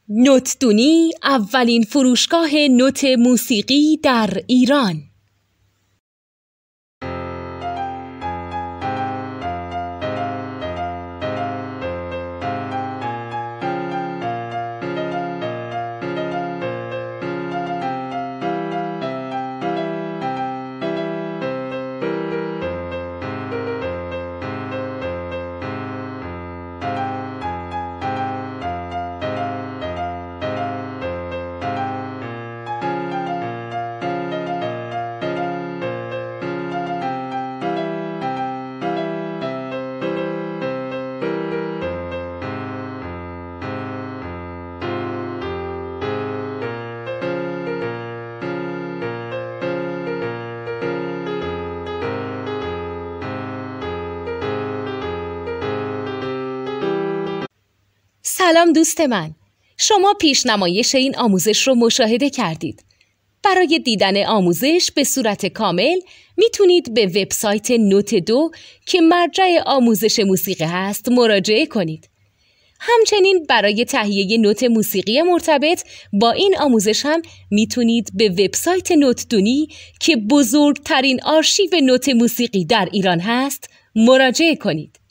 نوتدونی اولین فروشگاه نوت موسیقی در ایران. سلام دوست من، شما پیشنمایش این آموزش رو مشاهده کردید. برای دیدن آموزش به صورت کامل میتونید به وبسایت نوت 2 که مرجع آموزش موسیقی هست مراجعه کنید. همچنین برای تهیه نوت موسیقی مرتبط با این آموزش هم میتونید به وبسایت نوتدونی که بزرگترین آرشیو نوت موسیقی در ایران هست مراجعه کنید.